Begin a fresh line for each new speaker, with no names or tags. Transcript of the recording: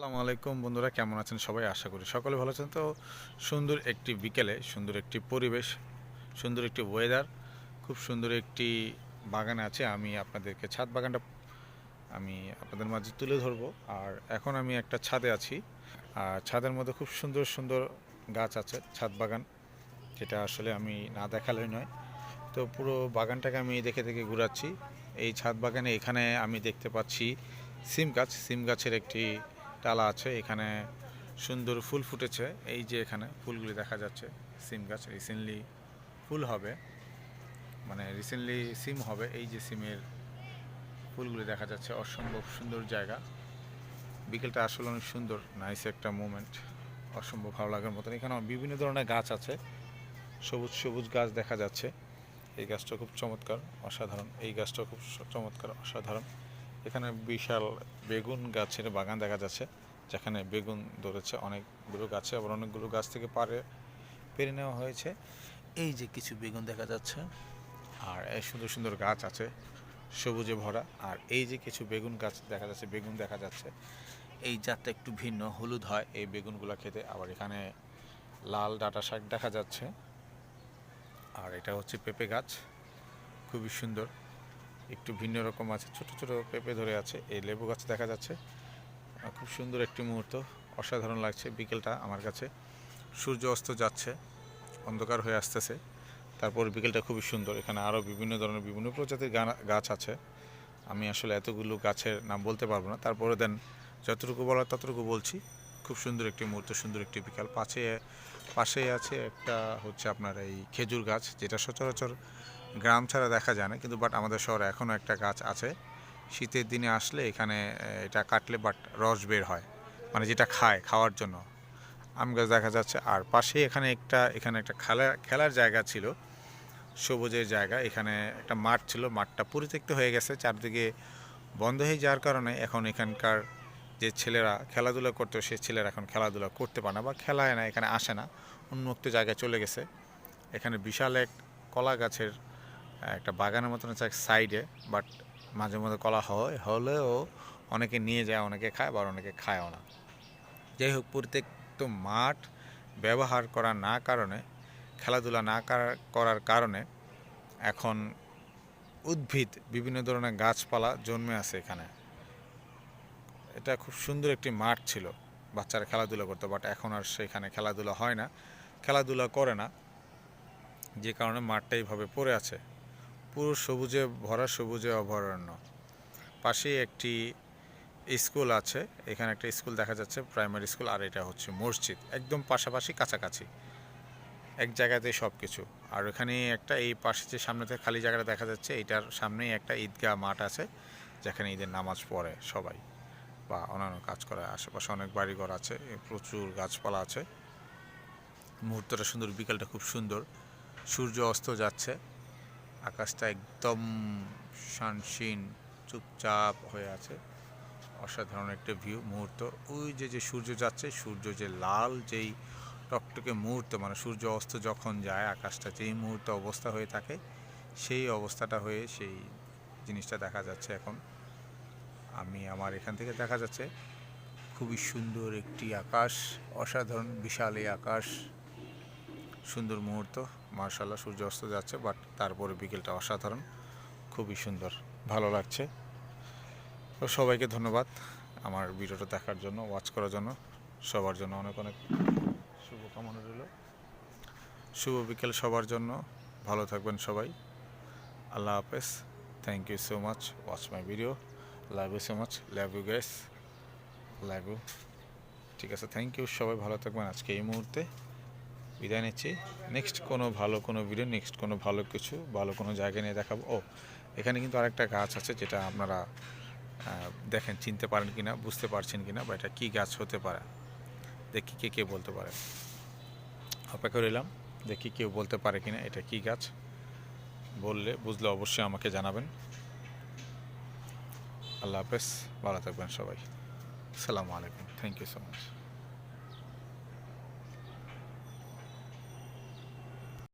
আসসালামু আলাইকুম বন্ধুরা, কেমন আছেন সবাই? আশা করি সকলে ভালো আছেন। তো সুন্দর একটি বিকেলে সুন্দর একটি পরিবেশ, সুন্দর একটি ওয়েদার, খুব সুন্দর একটি বাগানে আছে। আমি আপনাদেরকে ছাদ বাগানটা আমি আপনাদের মাঝে তুলে ধরবো। আর এখন আমি একটা ছাদে আছি, আর ছাদের মধ্যে খুব সুন্দর সুন্দর গাছ আছে। ছাদ বাগান যেটা আসলে আমি না দেখালেই নয়। তো পুরো বাগানটাকে আমি দেখে দেখে ঘোরাচ্ছি। এই ছাদ বাগানে এখানে আমি দেখতে পাচ্ছি সিম গাছের একটি ডালা আছে। এখানে সুন্দর ফুল ফুটেছে। এই যে এখানে ফুলগুলি দেখা যাচ্ছে, সিম গাছ রিসেন্টলি ফুল হবে, মানে রিসেন্টলি সিম হবে। এই যে সিমের ফুলগুলি দেখা যাচ্ছে, অসম্ভব সুন্দর জায়গা। বিকেলটা আসলে অনেক সুন্দর, নাইস একটা মোমেন্ট, অসম্ভব ভালো লাগার মতন। এখানে বিভিন্ন ধরনের গাছ আছে, সবুজ সবুজ গাছ দেখা যাচ্ছে। এই গাছটা খুব চমৎকার, অসাধারণ। এই গাছটা খুব চমৎকার, অসাধারণ। এখানে বিশাল বেগুন গাছের বাগান দেখা যাচ্ছে, যেখানে বেগুন ধরেছে অনেকগুলো গাছে, আবার অনেকগুলো গাছ থেকে পেরে নেওয়া হয়েছে। এই যে কিছু বেগুন দেখা যাচ্ছে, আর এই সুন্দর সুন্দর গাছ আছে সবুজে ভরা। আর এই যে কিছু বেগুন গাছ দেখা যাচ্ছে, বেগুন দেখা যাচ্ছে। এই জাতটা একটু ভিন্ন, হলুদ হয় এই বেগুনগুলো খেতে। আবার এখানে লাল ডাঁটা শাক দেখা যাচ্ছে। আর এটা হচ্ছে পেঁপে গাছ, খুবই সুন্দর, একটু ভিন্ন রকম আছে, ছোট ছোট পেঁপে ধরে আছে। এই লেবু গাছ দেখা যাচ্ছে। খুব সুন্দর একটি মুহূর্ত, অসাধারণ লাগছে বিকেলটা আমার কাছে। সূর্য অস্ত যাচ্ছে, অন্ধকার হয়ে আসতেছে, তারপর বিকেলটা খুবই সুন্দর। এখানে আরও বিভিন্ন ধরনের বিভিন্ন প্রজাতির গাছ আছে। আমি আসলে এতগুলো গাছের নাম বলতে পারবো না, তারপরে দেন যতটুকু বলার ততটুকু বলছি। খুব সুন্দর একটি মুহূর্ত, সুন্দর একটি বিকাল। পাশেই আছে একটা হচ্ছে আপনার এই খেজুর গাছ, যেটা সচরাচর গ্রাম ছাড়া দেখা যায় না, কিন্তু বাট আমাদের শহরে এখনও একটা গাছ আছে। শীতের দিনে আসলে এখানে এটা কাটলে বাট রস বের হয়, মানে যেটা খাওয়ার জন্য। আম গাছ দেখা যাচ্ছে। আর পাশেই এখানে একটা খেলার জায়গা ছিল, সবুজের জায়গা। এখানে একটা মাঠ ছিল, মাঠটা পরিত্যক্ত হয়ে গেছে, চারদিকে বন্ধ হয়ে যাওয়ার কারণে এখন এখানকার যে ছেলেরা খেলাধুলা করতো, সে ছেলেরা এখন খেলাধুলা করতে পারে না বা খেলায় না, এখানে আসে না, উন্মুক্ত জায়গায় চলে গেছে। এখানে বিশাল এক কলা গাছের একটা বাগানের মতন আছে এক সাইডে, বাট মাঝে মধ্যে কলা হলেও অনেকে নিয়ে যায়, অনেকে খায়, আবার অনেকে খায়ও না। যাই হোক, পরিত্যক্ত মাঠ ব্যবহার করা না কারণে, খেলাধুলা না করার কারণে এখন উদ্ভিদ, বিভিন্ন ধরনের গাছপালা জন্মে আছে এখানে। এটা খুব সুন্দর একটি মাঠ ছিল, বাচ্চারা খেলাধুলা করতো, বাট এখন আর সেখানে খেলাধুলা হয় না, খেলাধুলা করে না, যে কারণে মাঠটা এইভাবে পড়ে আছে, পুরো সবুজে ভরা, সবুজে অভয়ারণ্য। পাশেই একটি স্কুল আছে, এখানে একটা স্কুল দেখা যাচ্ছে, প্রাইমারি স্কুল। আর এটা হচ্ছে মসজিদ, একদম পাশাপাশি, কাছাকাছি, এক জায়গাতেই সব কিছু। আর এখানে একটা, এই পাশে যে সামনে থেকে খালি জায়গাটা দেখা যাচ্ছে, এটার সামনেই একটা ঈদগাহ মাঠ আছে, যেখানে ঈদের নামাজ পড়ে সবাই বা অন্যান্য কাজ করে। আশেপাশে অনেক বাড়িঘর আছে, প্রচুর গাছপালা আছে। মুহূর্তটা সুন্দর, বিকালটা খুব সুন্দর, সূর্য অস্ত যাচ্ছে, আকাশটা একদম শানশীন, চুপচাপ হয়ে আছে। অসাধারণ একটা ভিউ, মুহূর্ত। ওই যে সূর্য যাচ্ছে, সূর্য যে লাল, যেই টকটকে মুহূর্ত, মানে সূর্য অস্ত যখন যায়, আকাশটা যেই মুহূর্ত অবস্থা হয়ে থাকে, সেই অবস্থাটা হয়ে সেই জিনিসটা দেখা যাচ্ছে এখন। আমার এখান থেকে দেখা যাচ্ছে খুবই সুন্দর একটি আকাশ, অসাধারণ বিশাল এই আকাশ, সুন্দর মুহূর্ত। মার্শাল্লাহ, সূর্য অস্ত যাচ্ছে, বাট তারপরে বিকেলটা অসাধারণ, খুবই সুন্দর, ভালো লাগছে। তো সবাইকে ধন্যবাদ আমার ভিডিওটা দেখার জন্য, ওয়াচ করার জন্য। সবার জন্য অনেক অনেক শুভকামনা রইল। শুভ বিকেল সবার জন্য, ভালো থাকবেন সবাই। আল্লাহ হাফেজ। Thank you so much, watch my video. Love you so much, love you guys, love you. ঠিক আছে, থ্যাংক ইউ, সবাই ভালো থাকবেন। আজকে এই মুহূর্তে বিদায় নিচ্ছি। নেক্সট কোনো ভিডিও, নেক্সট কোনো ভালো কিছু, ভালো কোনো জায়গা নিয়ে দেখাবো। এখানে কিন্তু আরেকটা গাছ আছে, যেটা আপনারা দেখেন, চিনতে পারেন কিনা, বুঝতে পারছেন কিনা, বা এটা কী গাছ হতে পারে, দেখি কে বলতে পারে। অপেক্ষা রইলাম, দেখি কেউ বলতে পারে কিনা এটা কী গাছ। বুঝলে অবশ্যই আমাকে জানাবেন। আল্লাহ হাফেজ, ভালো থাকবেন সবাই। আসসালামু আলাইকুম, থ্যাংক ইউ সো মাচ।